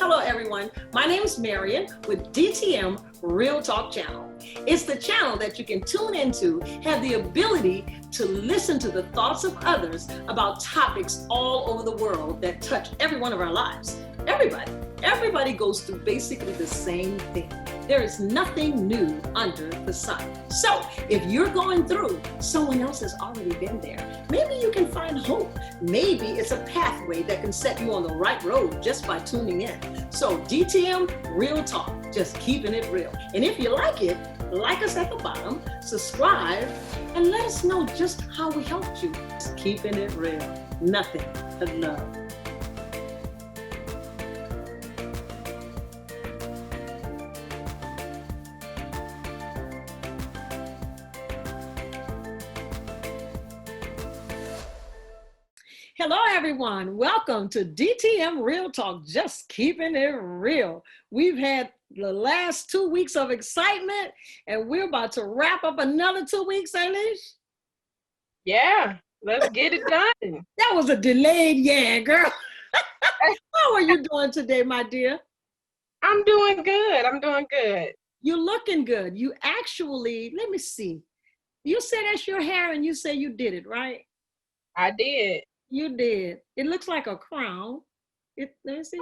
Hello everyone, my name is Marion with DTM Real Talk Channel. It's the channel that you can tune into, have the ability to listen to the thoughts of others about topics all over the world that touch every one of our lives. Everybody goes through basically the same thing. There is nothing new under the sun. So if you're going through, someone else has already been there. Maybe you can find hope. Maybe it's a pathway that can set you on the right road just by tuning in. So DTM Real Talk, just keeping it real. And if you like it, like us at the bottom, subscribe, and let us know just how we helped you. Just keeping it real. Nothing but love. Hello, everyone. Welcome to DTM Real Talk, just keeping it real. We've had the last 2 weeks of excitement, and we're about to wrap up another 2 weeks, Alish. Yeah, let's get it done. That was a delayed yeah, girl. How are you doing today, my dear? I'm doing good. You're looking good. You actually, let me see. You said that's your hair, and you say you did it, right? I did. You did. It looks like a crown. Let me see.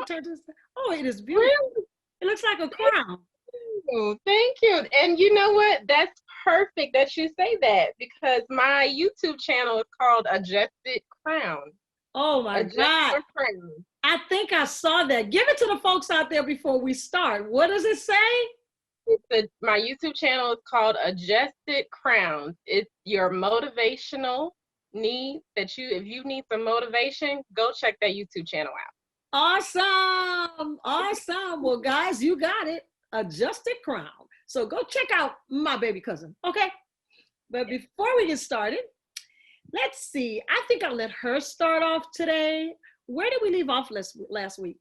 Oh, it is beautiful. Really? It looks like a crown. Thank you. And you know what? That's perfect that you say that because my YouTube channel is called Adjusted Crown. Oh my God. Crown. I think I saw that. Give it to the folks out there before we start. What does it say? My YouTube channel is called Adjusted Crowns. It's your motivational need that if you need some motivation, go check that YouTube channel out. Awesome. Well, guys, you got it. Adjusted Crown. So go check out my baby cousin. Okay. But before we get started, let's see. I think I'll let her start off today. Where did we leave off last week?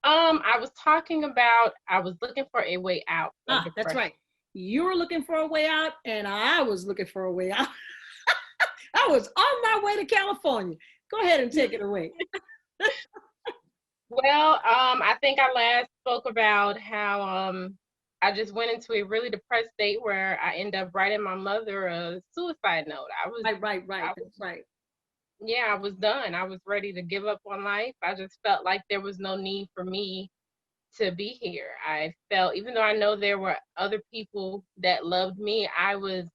I was talking about I was looking for a way out. That's right. You were looking for a way out, and I was looking for a way out. I was on my way to California. Go ahead and take it away. Well, I think I last spoke about how I just went into a really depressed state where I ended up writing my mother a suicide note. Right. That's right. Yeah, I was done. I was ready to give up on life. I just felt like there was no need for me to be here. I felt, even though I know there were other people that loved me, I was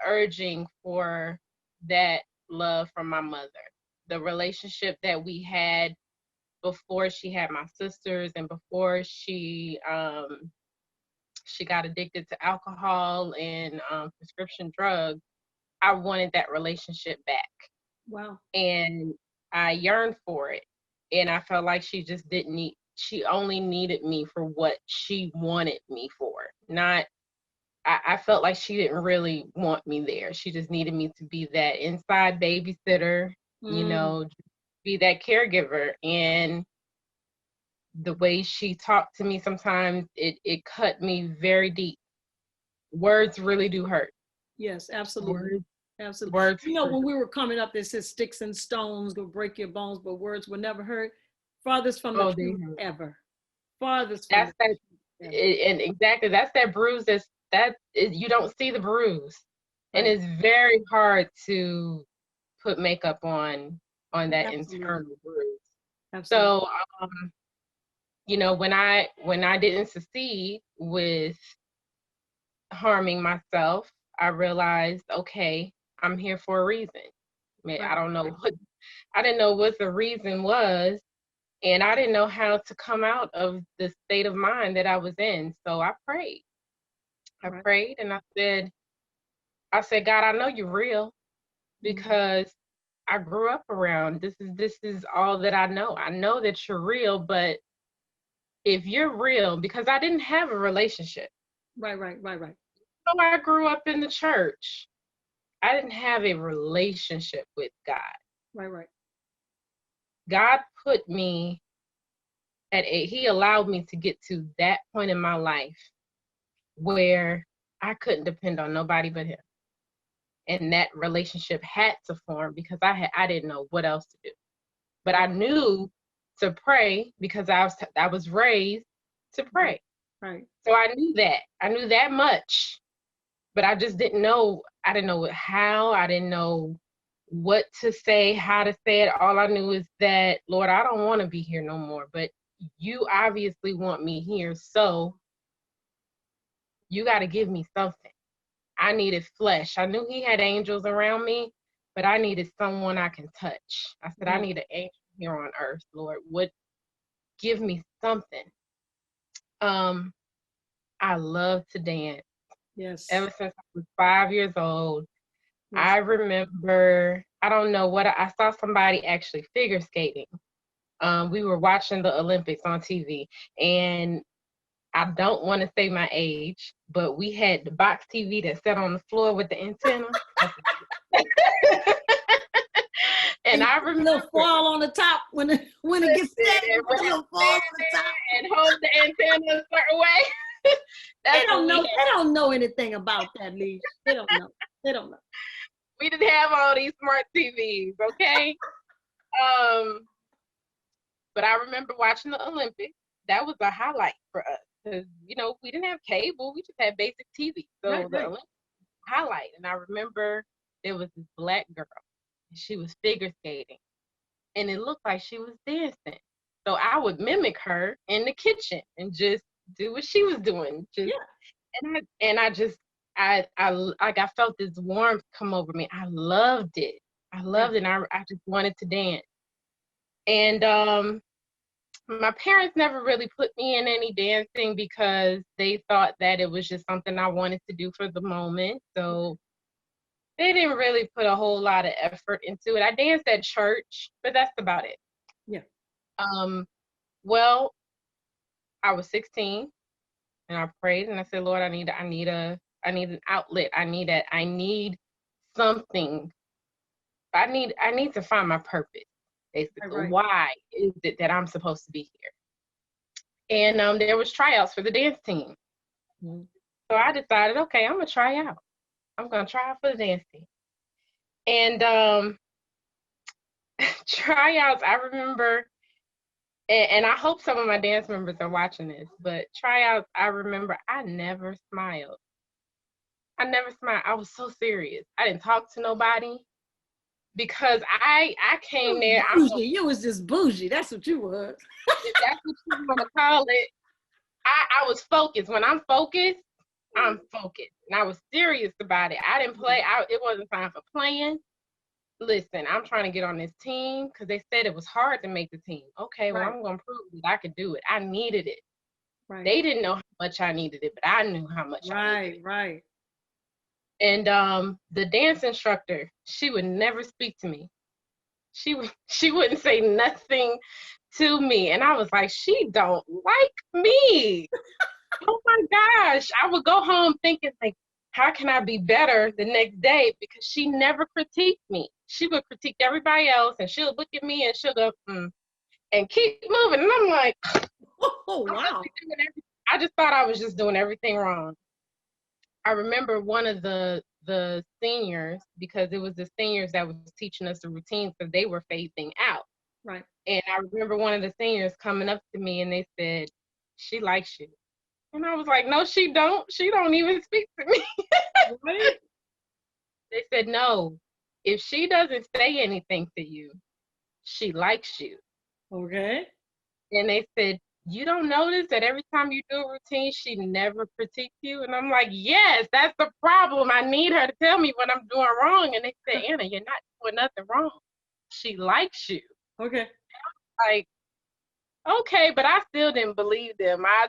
urging for that love from my mother. The relationship that we had before she had my sisters and before she got addicted to alcohol and prescription drugs, I wanted that relationship back. Wow. And I yearned for it. And I felt like she just she only needed me for what she wanted me for, not I felt like she didn't really want me there. She just needed me to be that inside babysitter, be that caregiver. And the way she talked to me sometimes, it cut me very deep. Words really do hurt. Yes, absolutely. Absolutely. Words when we were coming up, it says sticks and stones will break your bones, but words will never hurt. Farthest from the truth ever. Farthest from the truth ever. And exactly, that's that bruise you don't see the bruise. Right. And it's very hard to put makeup on that internal bruise. Absolutely. So, when I didn't succeed with harming myself, I realized, okay, I'm here for a reason. I mean, I didn't know what the reason was, and I didn't know how to come out of the state of mind that I was in. So I prayed. I prayed and I said, God, I know you're real because I grew up around this is all that I know. I know that you're real, but if you're real, because I didn't have a relationship. Right. So I grew up in the church. I didn't have a relationship with God. Right. God put me he allowed me to get to that point in my life where I couldn't depend on nobody but him. And that relationship had to form because I didn't know what else to do. But I knew to pray because I was raised to pray. Right. So I knew that. I knew that much. But I just didn't know. I didn't know how. I didn't know what to say, how to say it. All I knew is that, Lord, I don't want to be here no more. But you obviously want me here. So you got to give me something. I needed flesh. I knew he had angels around me, but I needed someone I can touch. I said, I need an angel here on earth, Lord. Give me something. I love to dance. Yes. Ever since I was 5 years old, yes. I remember, I don't know what, I saw somebody actually figure skating. We were watching the Olympics on TV, and I don't want to say my age, but we had the box TV that sat on the floor with the antenna. And I remember a little fall on the top when it gets steady, a little fall on the top and hold the antenna a certain way. They don't know anything about that, Lee. They don't know. We didn't have all these smart TVs, okay? But I remember watching the Olympics. That was a highlight for us because, you know, we didn't have cable. We just had basic TV. So the Olympics highlight. And I remember there was this black girl. She was figure skating. And it looked like she was dancing. So I would mimic her in the kitchen and just do what she was doing. I felt this warmth come over me. I loved it. And I just wanted to dance. And my parents never really put me in any dancing because they thought that it was just something I wanted to do for the moment. So they didn't really put a whole lot of effort into it. I danced at church, but that's about it. Yeah. Well, I was 16 and I prayed and I said, Lord, I need an outlet. I need something. I need to find my purpose. Basically, why is it that I'm supposed to be here? And there was tryouts for the dance team. Mm-hmm. So I decided, okay, I'm gonna try out. I'm gonna try out for the dance team. And tryouts, I remember, and I hope some of my dance members are watching this, but tryouts, I remember I never smiled. I was so serious. I didn't talk to nobody because I came there. You was just bougie. That's what you was. That's what you want to call it. I was focused. When I'm focused, I'm focused. And I was serious about it. I didn't play. It wasn't time for playing. Listen, I'm trying to get on this team because they said it was hard to make the team. Okay, well, I'm going to prove that I could do it. I needed it. Right. They didn't know how much I needed it, but I knew how much I needed it. Right. And the dance instructor, she would never speak to me. She wouldn't say nothing to me. And I was like, she don't like me. Oh my gosh. I would go home thinking, like, how can I be better the next day? Because she never critiqued me. She would critique everybody else and she'll look at me and she'll go, and keep moving. And I'm like, oh, wow. I just thought I was just doing everything wrong. I remember one of the seniors, because it was the seniors that was teaching us the routines because they were phasing out. Right. And I remember one of the seniors coming up to me and they said, she likes you. And I was like, no, she don't. She don't even speak to me. Right? They said, no, if she doesn't say anything to you, she likes you. Okay. And they said, you don't notice that every time you do a routine, she never critiques you? And I'm like, yes, that's the problem. I need her to tell me what I'm doing wrong. And they said, Anna, you're not doing nothing wrong. She likes you. Okay. Like, okay, but I still didn't believe them. I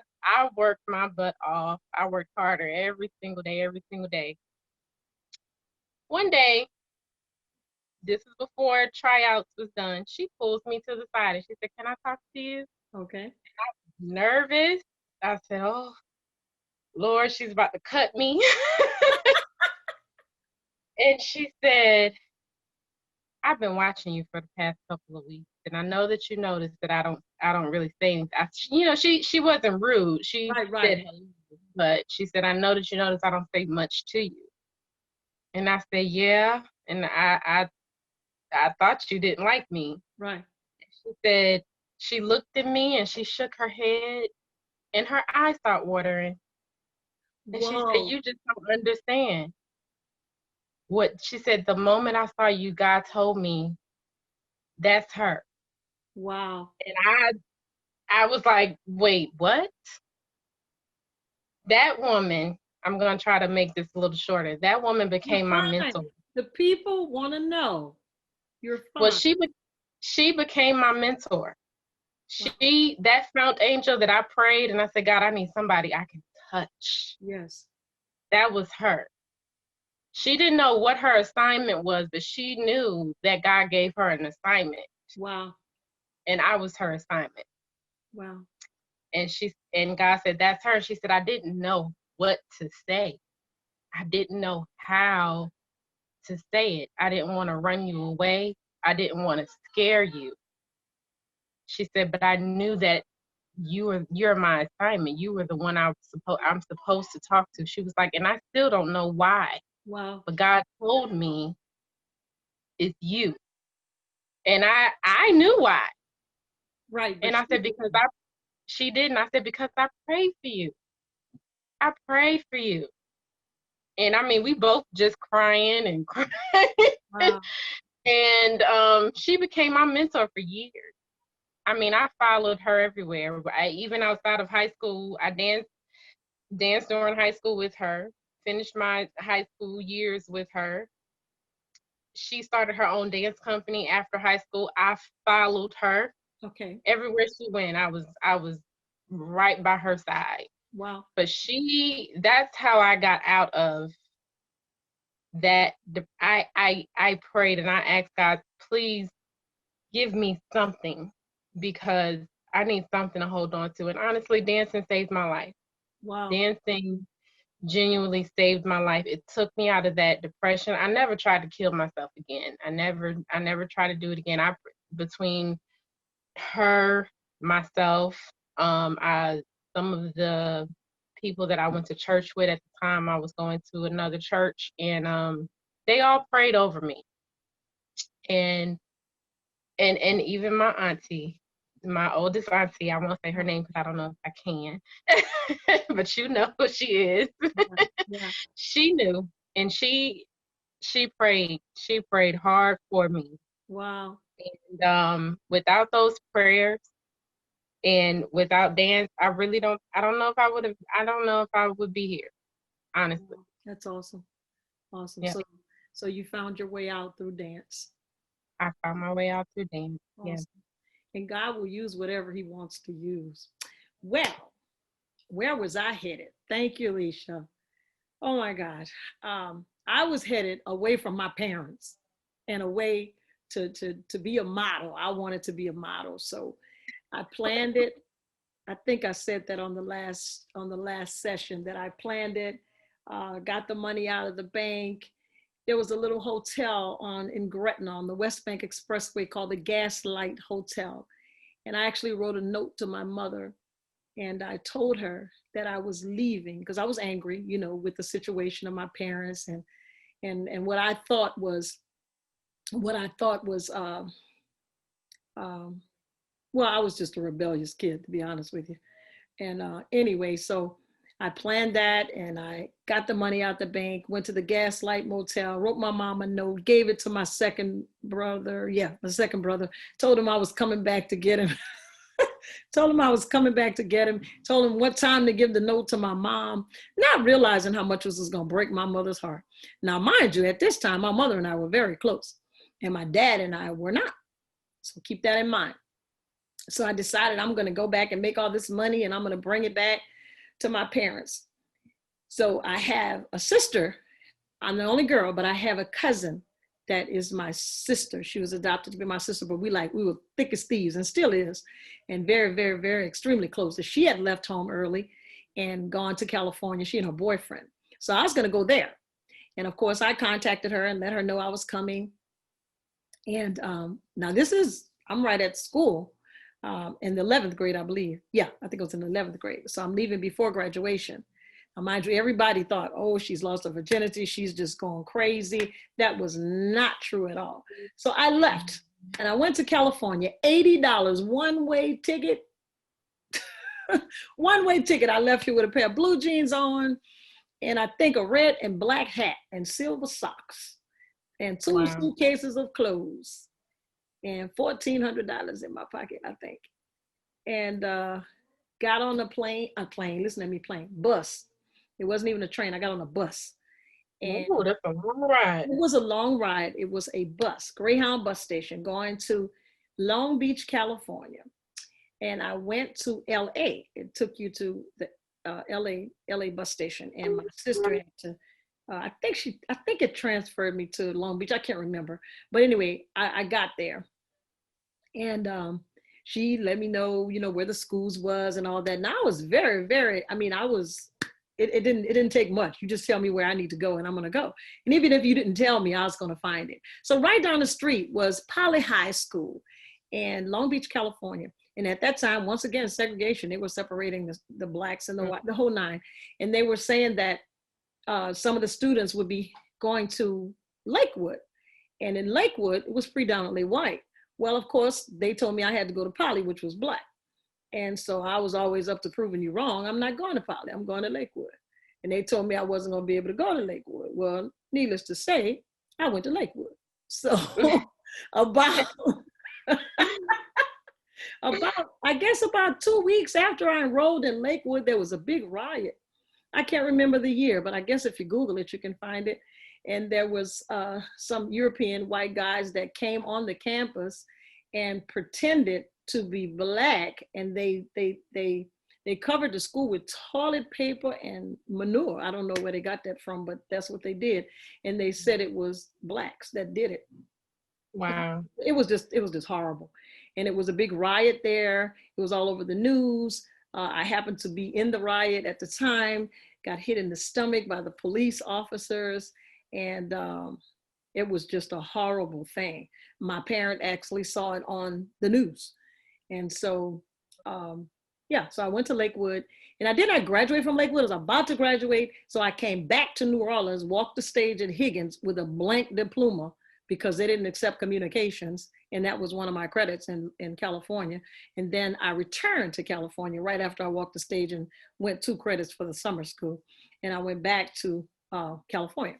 worked my butt off. I worked harder every single day. One day, this is before tryouts was done, she pulls me to the side and she said, can I talk to you? Okay. I was nervous. I said, oh, Lord, she's about to cut me. And she said, I've been watching you for the past couple of weeks, and I know that you noticed that I don't really say anything. She wasn't rude. She said, but she said, I know that you noticed I don't say much to you. And I said, yeah, and I thought you didn't like me. Right. She said, she looked at me and she shook her head and her eyes start watering. And she said, Whoa. you just don't understand. What she said, the moment I saw you, God told me that's her. Wow. And I was like, wait, what? That woman, I'm gonna try to make this a little shorter. That woman You're became my fine. mentor. The people want to know. You're Well, fine. she became my mentor. She, that found angel that I prayed and I said, God, I need somebody I can touch. Yes. That was her. She didn't know what her assignment was, but she knew that God gave her an assignment. Wow. And I was her assignment. Wow. And God said, that's her. She said, I didn't know what to say. I didn't know how to say it. I didn't want to run you away. I didn't want to scare you. She said, but I knew that you're my assignment. You were the one I'm supposed to talk to. She was like, and I still don't know why. Wow. But God told me it's you. And I knew why. Right. And I said, she didn't. I said, because I prayed for you. I prayed for you. And I mean, we both just crying and crying. Wow. And she became my mentor for years. I mean, I followed her everywhere. Even outside of high school, I danced during high school with her, finished my high school years with her. She started her own dance company after high school. I followed her. Okay. Everywhere she went, I was right by her side. Wow. But that's how I got out of that. I prayed and I asked God, please give me something, because I need something to hold on to. And honestly, dancing saved my life. Wow. Dancing genuinely saved my life. It took me out of that depression. I never tried to kill myself again. I never tried to do it again. Between her, myself, some of the people that I went to church with at the time, I was going to another church, and they all prayed over me. And even my auntie, my oldest auntie, I won't say her name because I don't know if I can, but you know who she is. Yeah. She knew, and she prayed hard for me. Wow. And without those prayers and without dance, I don't know if I would be here, honestly. That's awesome. Awesome. Yeah. So you found your way out through dance. I found my way out through dance. Awesome. Yeah. And God will use whatever he wants to use. Well, where was I headed? Thank you, Alicia. Oh my God. I was headed away from my parents and away to be a model. I wanted to be a model. So I planned it. I think I said that on the last session that I planned it, got the money out of the bank. There was a little hotel in Gretna on the West Bank Expressway called the Gaslight Hotel. And I actually wrote a note to my mother, and I told her that I was leaving because I was angry, with the situation of my parents and what I thought was, well, I was just a rebellious kid, to be honest with you. And anyway, so I planned that, and I got the money out the bank, went to the Gaslight Motel, wrote my mom a note, gave it to my second brother. Yeah, my second brother. Told him I was coming back to get him. Told him I was coming back to get him. Told him what time to give the note to my mom, not realizing how much this was going to break my mother's heart. Now, mind you, at this time, my mother and I were very close, and my dad and I were not. So keep that in mind. So I decided I'm going to go back and make all this money, and I'm going to bring it back to my parents. So I have a sister. I'm the only girl, but I have a cousin that is my sister. She was adopted to be my sister, but we were thick as thieves, and still is, and very, very, very extremely close. She had left home early and gone to California, she and her boyfriend. So I was going to go there. And of course I contacted her and let her know I was coming. And now I'm right at school in the 11th grade, I believe. Yeah, I think it was in the 11th grade. So I'm leaving before graduation. Now, mind you, everybody thought, oh, she's lost her virginity. She's just going crazy. That was not true at all. So I left. And I went to California, $80, one-way ticket. One-way ticket. I left here with a pair of blue jeans on, and I think a red and black hat and silver socks and two suitcases of clothes and $1,400 in my pocket, I think. And got on a plane, listen to me, bus. It wasn't even a train. I got on a bus. And ooh, that's a long ride. It was a long ride. It was a bus, Greyhound bus station, going to Long Beach, California. And I went to LA. It took you to the LA bus station. And my sister had to, I think it transferred me to Long Beach. I can't remember. But anyway, I got there. And she let me know, where the schools was and all that. And I was very, very, it didn't take much. You just tell me where I need to go and I'm going to go. And even if you didn't tell me, I was going to find it. So right down the street was Poly High School in Long Beach, California. And at that time, once again, segregation, they were separating the blacks and the whole nine. And they were saying that some of the students would be going to Lakewood. And in Lakewood, it was predominantly white. Well, of course, they told me I had to go to Poly, which was black. And so I was always up to proving you wrong. I'm not going to Poly, I'm going to Lakewood. And they told me I wasn't going to be able to go to Lakewood. Well, needless to say, I went to Lakewood. So about 2 weeks after I enrolled in Lakewood, there was a big riot. I can't remember the year, but I guess if you Google it, you can find it. And there was some European white guys that came on the campus and pretended to be black, and they covered the school with toilet paper and manure. I don't know where they got that from, but that's what they did. And they said it was blacks that did it. Wow. It was just horrible. And it was a big riot there. It was all over the news. I happened to be in the riot at the time, got hit in the stomach by the police officers. And it was just a horrible thing. My parent actually saw it on the news. And so, so I went to Lakewood, and I did not graduate from Lakewood. I was about to graduate. So I came back to New Orleans, walked the stage at Higgins with a blank diploma because they didn't accept communications. And that was one of my credits in California. And then I returned to California right after I walked the stage and went 2 credits for the summer school. And I went back to California.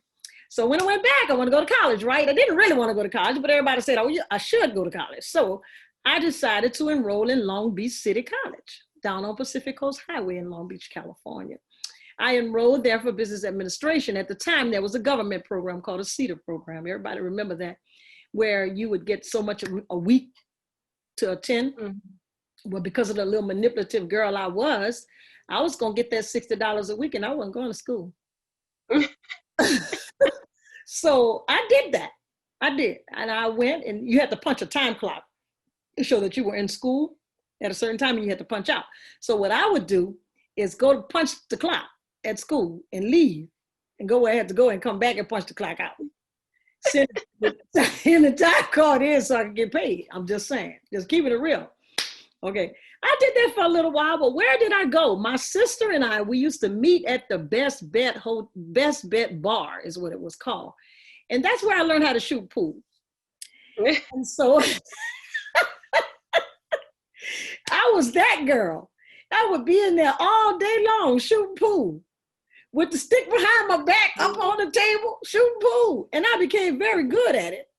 So when I went back, I want to go to college, right? I didn't really want to go to college, but everybody said, oh, yeah, I should go to college. So I decided to enroll in Long Beach City College, down on Pacific Coast Highway in Long Beach, California. I enrolled there for business administration. At the time, there was a government program called a CETA program. Everybody remember that, where you would get so much a week to attend. Mm-hmm. Well, because of the little manipulative girl I was going to get that $60 a week, and I wasn't going to school. So I did that. I did. And I went, and you had to punch a time clock to show that you were in school at a certain time, and you had to punch out. So what I would do is go to punch the clock at school and leave and go where I had to go and come back and punch the clock out. Send in the time card in so I could get paid. I'm just saying, just keeping it real. Okay. I did that for a little while, but where did I go? My sister and I, we used to meet at the Best Bet Bar is what it was called. And that's where I learned how to shoot pool. And so I was that girl. I would be in there all day long shooting pool with the stick behind my back up on the table, shooting pool. And I became very good at it.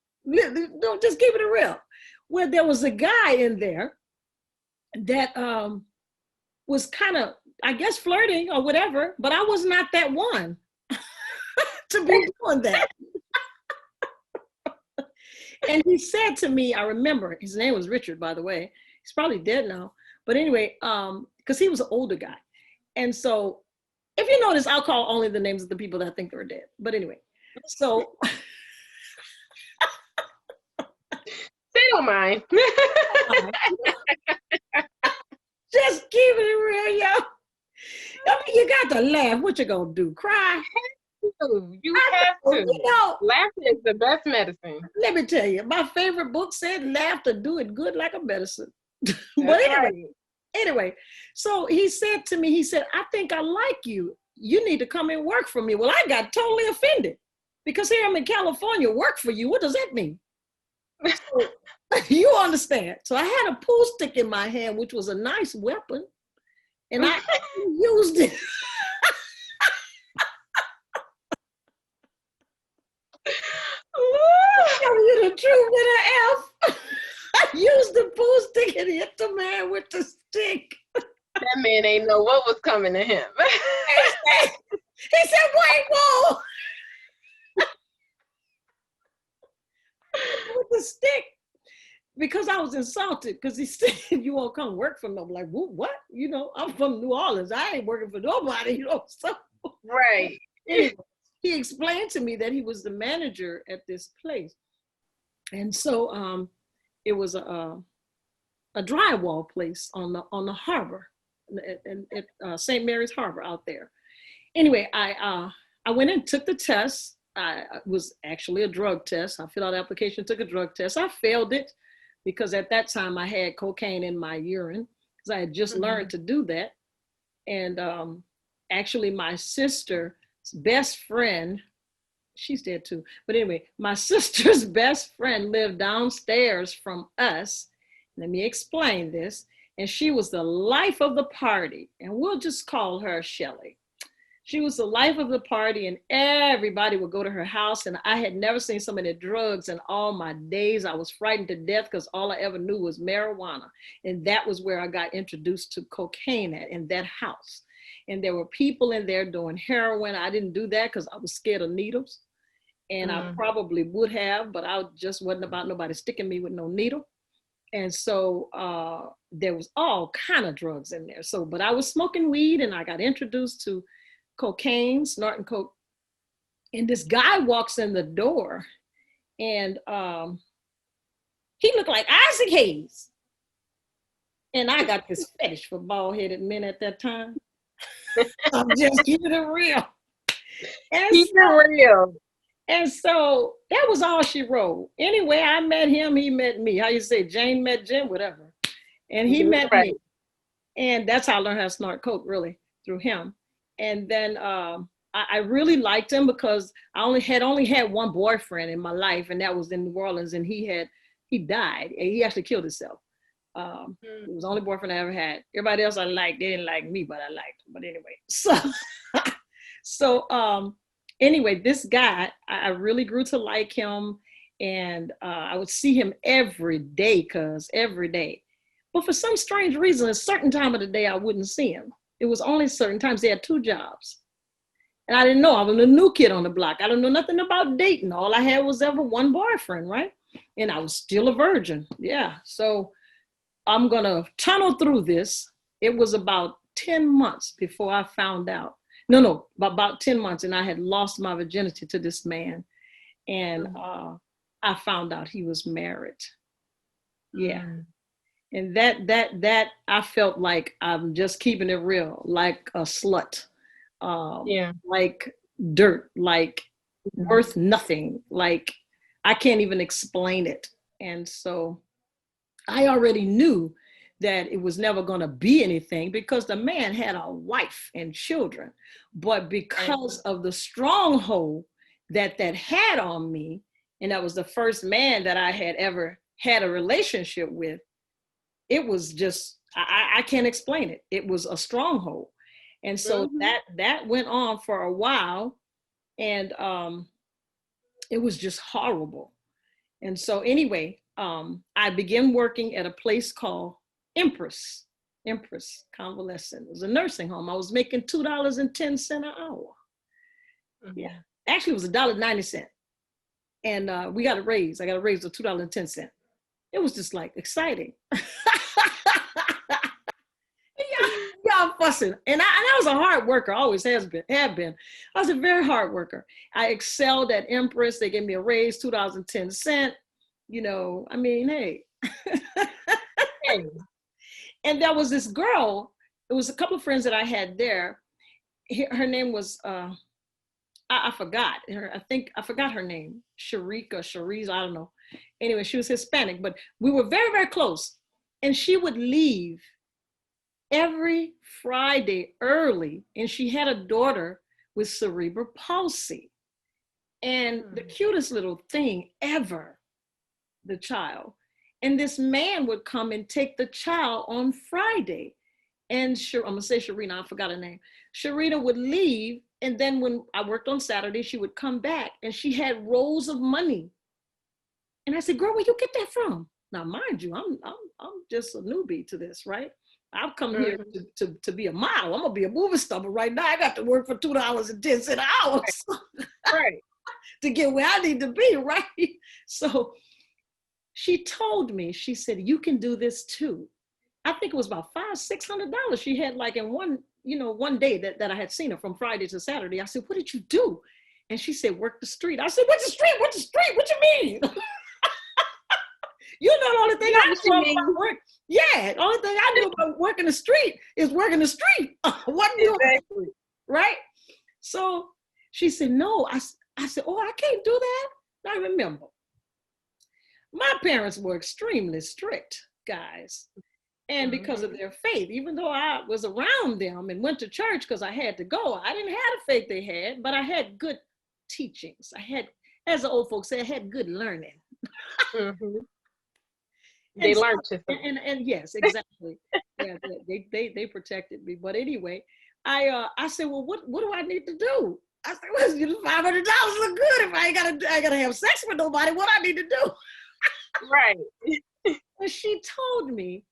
Just keeping it real. Well, there was a guy in there that was kind of, I guess, flirting or whatever, but I was not that one to be doing that. And he said to me, I remember, his name was Richard, by the way. He's probably dead now. But anyway, because he was an older guy. And so, if you notice, I'll call only the names of the people that I think are dead. But anyway, so. They don't mind. Just keeping it real, yo. I mean, you got to laugh. What you gonna do? Cry? You have to. You know, laughter is the best medicine. Let me tell you, my favorite book said, "Laughter do it good like a medicine." But anyway, so he said to me, he said, "I think I like you. You need to come and work for me." Well, I got totally offended because here I'm in California, work for you. What does that mean? So, understand. So I had a pool stick in my hand, which was a nice weapon, and I used it. Tell you the truth with an F. I used the pool stick and hit the man with the stick. That man ain't know what was coming to him. He said, wait, whoa. With the stick. Because I was insulted, because he said, you won't come work for me. I'm like, what? You know, I'm from New Orleans. I ain't working for nobody, you know. So, right. Anyway, he explained to me that he was the manager at this place. And so it was a drywall place on the harbor, at St. Mary's Harbor out there. Anyway, I went and took the test. It was actually a drug test. I filled out the application, took a drug test. I failed it because at that time I had cocaine in my urine because I had just learned to do that. And actually my sister's best friend, she's dead too. But anyway, my sister's best friend lived downstairs from us. Let me explain this. And she was the life of the party. And we'll just call her Shelly. She was the life of the party and everybody would go to her house. And I had never seen so many drugs in all my days. I was frightened to death because all I ever knew was marijuana. And that was where I got introduced to cocaine in that house. And there were people in there doing heroin. I didn't do that because I was scared of needles. And I probably would have, but I just wasn't about nobody sticking me with no needle. And so there was all kind of drugs in there. So, but I was smoking weed and I got introduced to cocaine, snorting coke. And this guy walks in the door and he looked like Isaac Hayes. And I got this fetish for bald-headed men at that time. I'm just keeping it real. Keep it real. And so that was all she wrote. Anyway, I met him, he met me. How you say, Jane met Jim, whatever. And he met me. And that's how I learned how to snort coke, really, through him. And then I really liked him because I only had one boyfriend in my life, and that was in New Orleans, and he died. And he actually killed himself. It was the only boyfriend I ever had. Everybody else I liked, they didn't like me, but I liked him. But anyway, so anyway, this guy, I really grew to like him, and I would see him every day, every day. But for some strange reason, a certain time of the day, I wouldn't see him. It was only certain times. He had 2 jobs. And I didn't know. I was a new kid on the block. I didn't know nothing about dating. All I had was ever one boyfriend, right? And I was still a virgin. Yeah. So I'm going to tunnel through this. It was about 10 months before I found out. No, about 10 months. And I had lost my virginity to this man. And I found out he was married. Yeah. And that I felt like I'm just keeping it real, like a slut, like dirt, like worth nothing, like I can't even explain it. And so I already knew that it was never going to be anything because the man had a wife and children. But because of the stronghold that had on me, and that was the first man that I had ever had a relationship with, it was just, I can't explain it. It was a stronghold. And so that went on for a while, and it was just horrible. And so anyway, I began working at a place called Empress Convalescent. It was a nursing home. I was making $2.10 an hour. Yeah, actually it was $1.90. And we got a raise. I got a raise of $2.10. It was just like exciting. Y'all fussing. And I was a hard worker, always have been. I was a very hard worker. I excelled at Empress. They gave me a raise, $2.10. You know, I mean, hey. And there was this girl, it was a couple of friends that I had there. Her name was, I forgot. I forgot her name. Sharika, Sharice, I don't know. Anyway, she was Hispanic, but we were very, very close. And she would leave every Friday early, and she had a daughter with cerebral palsy. And the cutest little thing ever, the child. And this man would come and take the child on Friday. And I'm going to say Sharina, I forgot her name. Sharina would leave. And then when I worked on Saturday, she would come back and she had rolls of money. And I said, girl, where you get that from? Now, mind you, I'm just a newbie to this, right? I've come here to be a model. I'm going to be a movie star, but right now I got to work for $2.10 an hour Right. to get where I need to be, right? So she told me, she said, you can do this too. I think it was about $500-600 she had like in one day that I had seen her from Friday to Saturday. I said, what did you do? And she said, work the street. I said, what's the street? What's the street? What you mean? You know, the only thing I knew about work. Yeah, the only thing I knew about working the street is working the street. What exactly. Right? So she said, no. I said, oh, I can't do that. I remember. My parents were extremely strict, guys. And because of their faith, even though I was around them and went to church because I had to go, I didn't have the faith they had, but I had good teachings. I had, as the old folks say, I had good learning. They learned to. And yes, exactly. Yeah, they protected me. But anyway, I said, well, what do I need to do? I said, well, $500 look good if I ain't gotta have sex with nobody. What I need to do? Right. And she told me,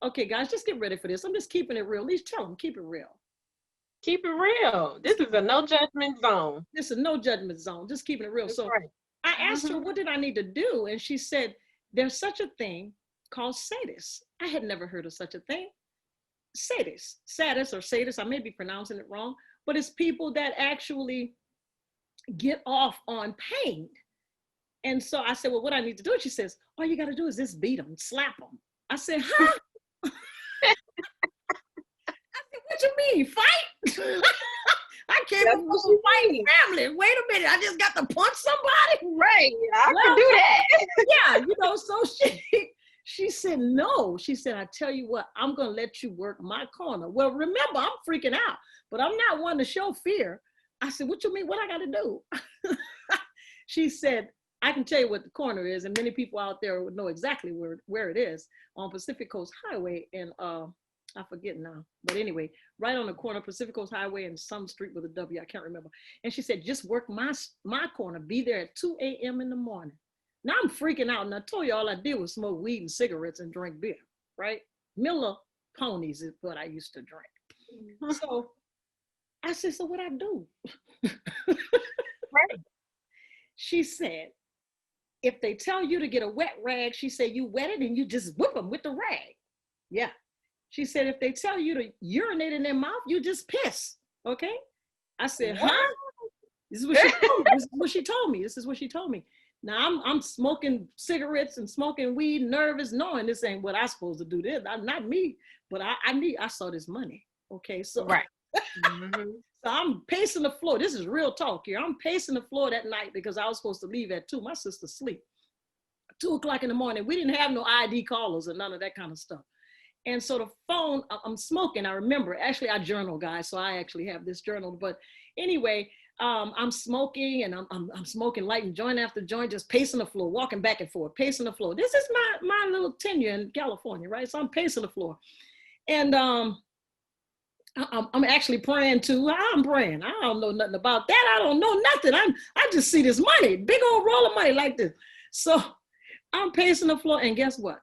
okay, guys, just get ready for this. I'm just keeping it real. At least tell them, keep it real. Keep it real. This is a no judgment zone. This is no judgment zone. Just keeping it real. That's so right. I asked her, what did I need to do? And she said, there's such a thing called sadist. I had never heard of such a thing. Sadist or sadist, I may be pronouncing it wrong, but it's people that actually get off on pain. And so I said, well, what I need to do? She says, all you got to do is just beat them, slap them. I said, huh? I said, what you mean, fight? I can't fight family. Wait a minute, I just got to punch somebody? Right, I can do that. Yeah, so she said, no. She said, I tell you what, I'm going to let you work my corner. Well, remember, I'm freaking out, but I'm not one to show fear. I said, what you mean? What I got to do? She said, I can tell you what the corner is, and many people out there would know exactly where it is, on Pacific Coast Highway in, I forget now, but anyway, right on the corner of Pacific Coast Highway and some street with a W, I can't remember. And she said, just work my corner, be there at 2 a.m. in the morning. Now I'm freaking out, and I told you all I did was smoke weed and cigarettes and drink beer, right? Miller ponies is what I used to drink. So I said, so what I do? Right. She said, if they tell you to get a wet rag, she said, you wet it and you just whip them with the rag. Yeah. She said, if they tell you to urinate in their mouth, you just piss. Okay. I said, huh? This is what she told me. This is what she told me. Now I'm smoking cigarettes and smoking weed, nervous, knowing this ain't what I'm supposed to do. This not me, but I saw this money. Okay. So, right. So I'm pacing the floor. This is real talk here. I'm pacing the floor that night because I was supposed to leave at 2. My sister sleep. 2 o'clock in the morning. We didn't have no ID callers or none of that kind of stuff. And so the phone, I'm smoking. I remember, actually I journal, guys. So I actually have this journal. But anyway, I'm smoking and I'm smoking, lighting joint after joint, just pacing the floor, walking back and forth, pacing the floor. This is my little tenure in California, right? So I'm pacing the floor. And I'm actually praying too. I'm praying. I don't know nothing about that. I don't know nothing. I just see this money, big old roll of money like this. So I'm pacing the floor, and guess what?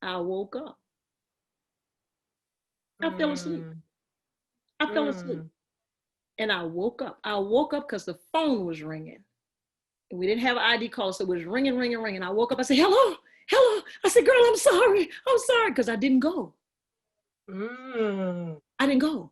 I woke up. I fell asleep. And I woke up. I woke up because the phone was ringing. And we didn't have an ID call, so it was ringing, ringing, ringing. I woke up. I said, hello. I said, girl, I'm sorry, because I didn't go. I didn't go.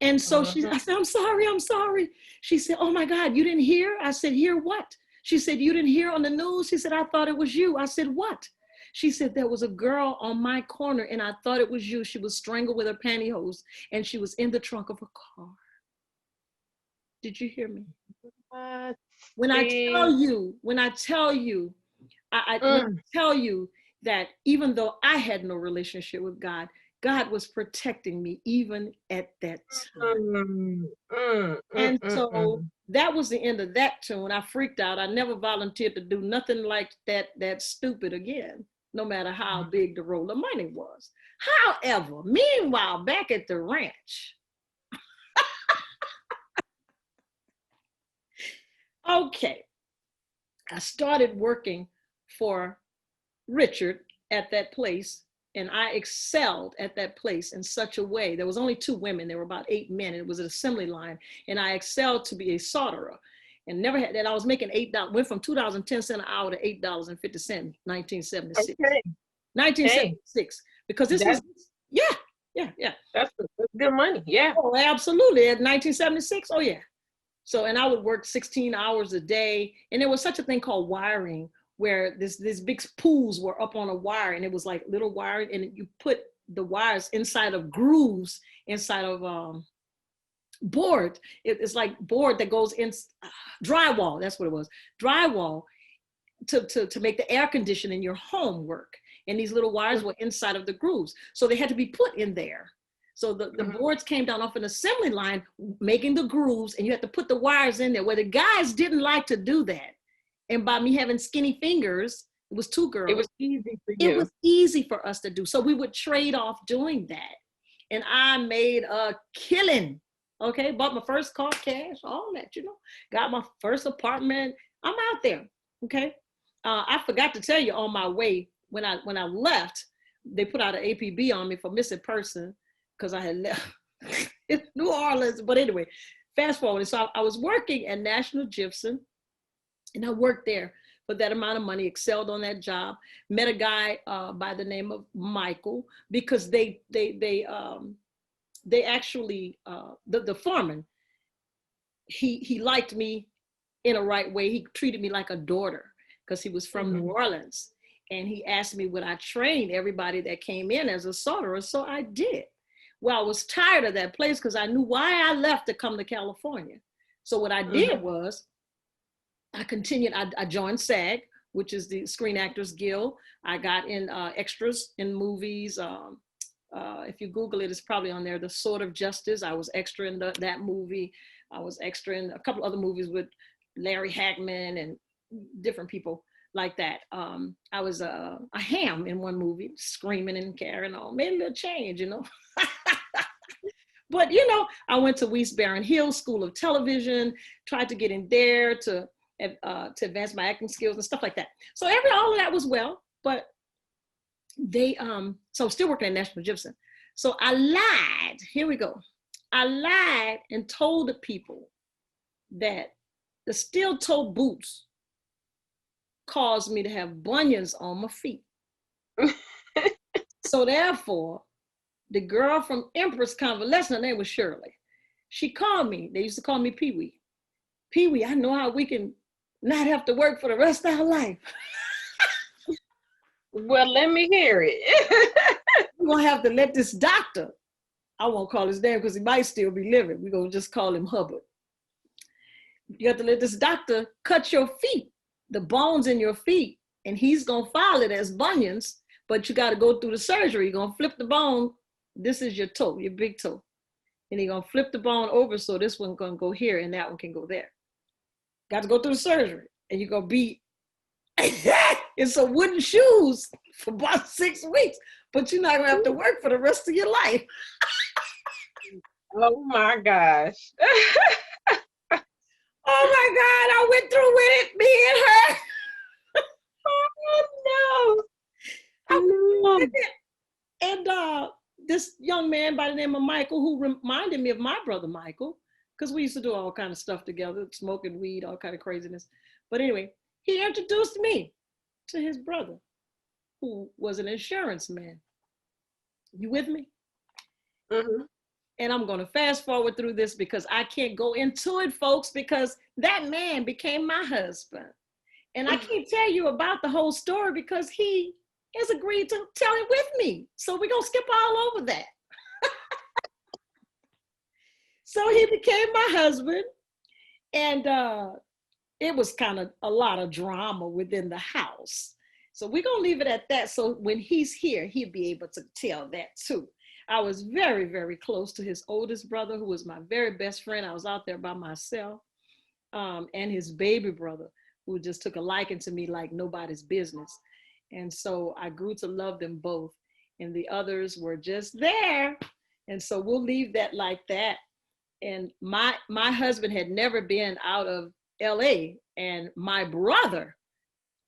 And so I said, I'm sorry. She said, oh my God, you didn't hear? I said, hear what? She said, you didn't hear on the news? She said, I thought it was you. I said, what? She said, there was a girl on my corner and I thought it was you. She was strangled with her pantyhose and she was in the trunk of a car. Did you hear me? When I tell you that even though I had no relationship with God, God was protecting me even at that time. And so that was the end of that tune. I freaked out. I never volunteered to do nothing like that stupid again, no matter how big the roll of money was. However, meanwhile, back at the ranch, okay, I started working for Richard at that place, and I excelled at that place in such a way. There was only 2 women, there were about 8 men, and it was an assembly line, and I excelled to be a solderer, and never had that. I was making $8, went from $2.10 an hour to $8.50, 1976. Okay. 1976, because this was, yeah. That's good money, yeah. Oh, absolutely, at 1976, oh yeah. So, and I would work 16 hours a day, and there was such a thing called wiring, where these big pools were up on a wire, and it was like little wire, and you put the wires inside of grooves inside of board. It's like board that goes in drywall. That's what it was, drywall, to make the air conditioning in your home work. And these little wires were inside of the grooves, so they had to be put in there. So the boards came down off an assembly line, making the grooves, and you had to put the wires in there. Well, the guys didn't like to do that. And by me having skinny fingers, it was 2 girls. It was easy for you. It was easy for us to do. So we would trade off doing that. And I made a killing. Okay, bought my first car, cash, all that, got my first apartment. I'm out there. Okay. I forgot to tell you on my way, when I left, they put out an APB on me for missing person, because I had left New Orleans. But anyway, fast forward. So I was working at National Gypsum, and I worked there for that amount of money, excelled on that job, met a guy by the name of Michael, because they actually, the foreman, he liked me in a right way. He treated me like a daughter, because he was from New Orleans. And he asked me would I train everybody that came in as a solderer. So I did. Well, I was tired of that place, because I knew why I left to come to California. So what I did was, I continued. I joined SAG, which is the Screen Actors Guild. I got in extras in movies. If you Google it, it's probably on there. The Sword of Justice. I was extra in that movie. I was extra in a couple other movies with Larry Hagman and different people like that. I was a ham in one movie, screaming and carrying on. Made a little change, But, I went to Weiss Barron Hill School of Television, tried to get in there to advance my acting skills and stuff like that. So all of that was well, but so I'm still working at National Gypsum. So I lied. Here we go. I lied and told the people that the steel toe boots caused me to have bunions on my feet. So therefore, the girl from Empress Convalescent, her name was Shirley. She called me. They used to call me Pee-wee. Pee-wee, I know how we can not have to work for the rest of our life. Well, let me hear it. We're going to have to let this doctor, I won't call his name because he might still be living. We're going to just call him Hubbard. You have to let this doctor cut your feet, the bones in your feet, and he's going to file it as bunions, but you got to go through the surgery. You're going to flip the bone. This is your toe, your big toe. And you're going to flip the bone over so this one going to go here and that one can go there. Got to go through the surgery. And you're going to be in some wooden shoes for about 6 weeks, but you're not going to have to work for the rest of your life. Oh my gosh. Oh my God, I went through with it, me and her. Oh no. And this young man by the name of Michael, who reminded me of my brother Michael, because we used to do all kind of stuff together, smoking weed, all kind of craziness. But anyway, he introduced me to his brother, who was an insurance man. You with me? Mm-hmm. And I'm going to fast forward through this because I can't go into it, folks, because that man became my husband. And I can't tell you about the whole story because he has agreed to tell it with me. So we're going to skip all over that. So he became my husband. And it was kind of a lot of drama within the house. So we're going to leave it at that. So when he's here, he'll be able to tell that too. I was very, very close to his oldest brother, who was my very best friend. I was out there by myself. and his baby brother, who just took a liking to me like nobody's business. And so I grew to love them both. And the others were just there. And so we'll leave that like that. And my husband had never been out of LA. And my brother,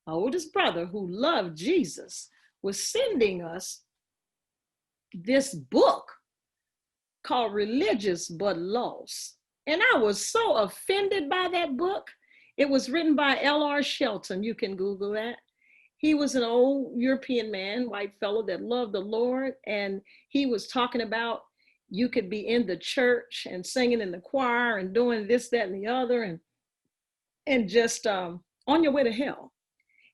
my oldest brother, who loved Jesus, was sending us this book called Religious But Lost. And I was so offended by that book. It was written by L.R. Shelton. You can Google that. He was an old European man, white fellow that loved the Lord. And he was talking about you could be in the church and singing in the choir and doing this, that, and the other, and just on your way to hell.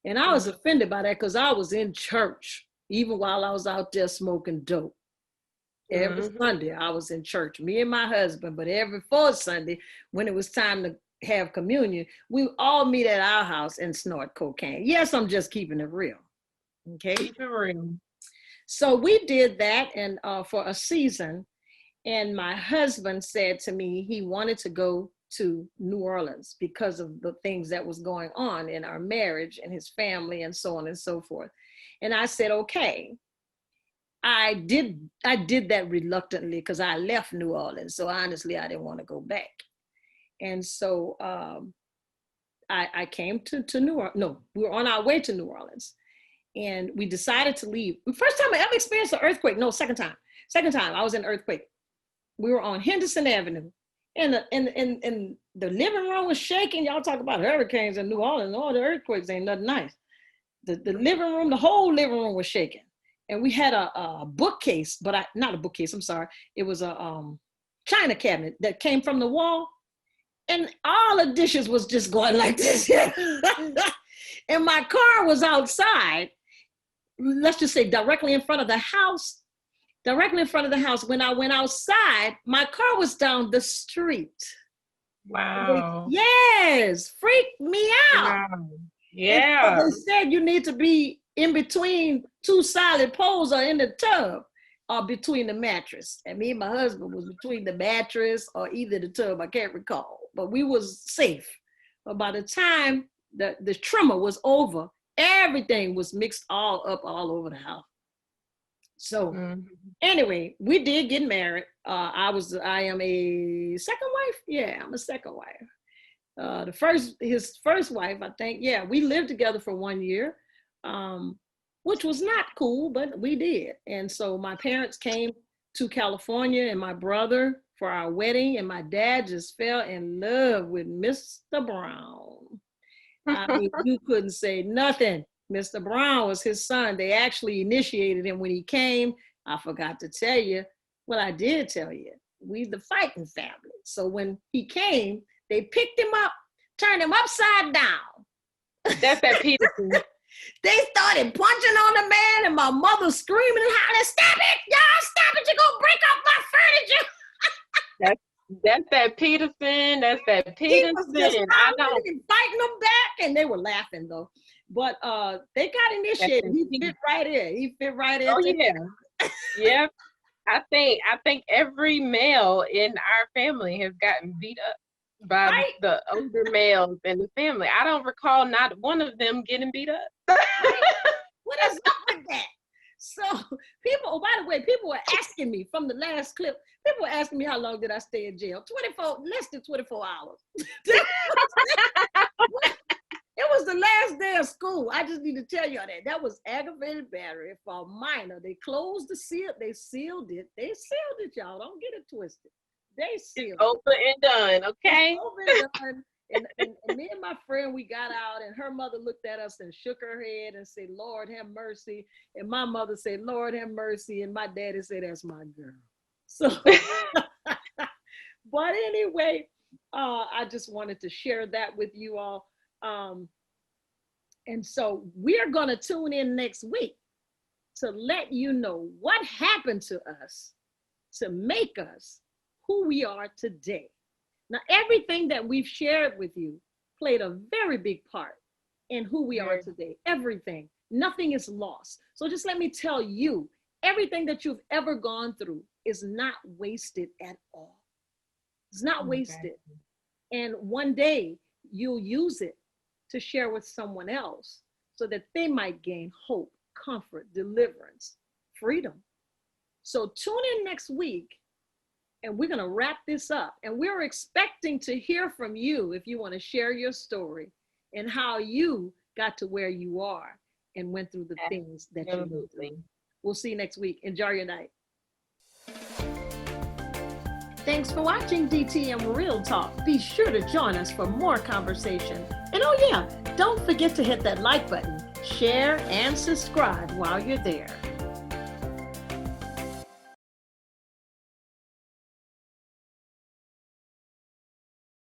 And I was offended by that because I was in church, even while I was out there smoking dope. Every Sunday I was in church, me and my husband, but every fourth Sunday when it was time to have communion, we all meet at our house and snort cocaine. Yes, I'm just keeping it real. Okay. Keep it real. So we did that and for a season. And my husband said to me he wanted to go to New Orleans because of the things that was going on in our marriage and his family and so on and so forth. And I said, okay. I did that reluctantly because I left New Orleans. So honestly, I didn't want to go back. And so I came to New Orleans. No, we were on our way to New Orleans. And we decided to leave. First time I ever experienced an earthquake. No, second time. Second time I was in an earthquake. We were on Henderson Avenue. And the living room was shaking. Y'all talk about hurricanes in New Orleans. Oh, the earthquakes ain't nothing nice. The living room, the whole living room was shaking. And we had a bookcase, but not a bookcase, I'm sorry. It was a china cabinet that came from the wall. And all the dishes was just going like this. And my car was outside, let's just say directly in front of the house. Directly in front of the house. When I went outside, my car was down the street. Wow. Yes, freaked me out. Wow. Yeah. And so they said you need to be in between two solid poles or in the tub or between the mattress. And me and my husband was between the mattress or either the tub, I can't recall. But we was safe. But by the time the tremor was over, everything was mixed all up all over the house. So anyway, we did get married. I am a second wife. Yeah, I'm a second wife. His first wife, I think, yeah, we lived together for 1 year, which was not cool, but we did. And so my parents came to California and my brother for our wedding, and my dad just fell in love with Mr. Brown. I mean, you couldn't say nothing. Mr. Brown was his son. They actually initiated him when he came. I forgot to tell you. Well, I did tell you. We the fighting family. So when he came, they picked him up, turned him upside down. That's that Peterson. They started punching on the man, and my mother screaming and hollering, "Stop it, y'all! Stop it! You're gonna break up my furniture!" That's that Peterson. That's that Peterson. I know. Fighting them back, and they were laughing though. But they got initiated. He fit right in. He fit right in. Oh yeah, yep. I think every male in our family has gotten beat up by the older males in the family. I don't recall not one of them getting beat up. What is up with that? So people, by the way, people were asking me from the last clip, people were asking me how long did I stay in jail? Less than 24 hours. It was the last day of school. I just need to tell y'all that. That was aggravated battery for a minor. They closed the seal. They sealed it. They sealed it, y'all. Don't get it twisted. They sealed it. Over and done, okay? It's over and done. And me and my friend, we got out, and her mother looked at us and shook her head and said, "Lord, have mercy." And my mother said, "Lord, have mercy." And my daddy said, "That's my girl." So, but anyway, I just wanted to share that with you all. And so we're going to tune in next week to let you know what happened to us to make us who we are today. Now, everything that we've shared with you played a very big part in who we are today. Everything. Nothing is lost. So just let me tell you, everything that you've ever gone through is not wasted at all. It's not wasted. And one day you'll use it to share with someone else so that they might gain hope, comfort, deliverance, freedom. So tune in next week and we're going to wrap this up. And we're expecting to hear from you if you want to share your story and how you got to where you are and went through the things that you went through. We'll see you next week. Enjoy your night. Thanks for watching DTM Real Talk. Be sure to join us for more conversation. And oh yeah, don't forget to hit that like button, share, and subscribe while you're there.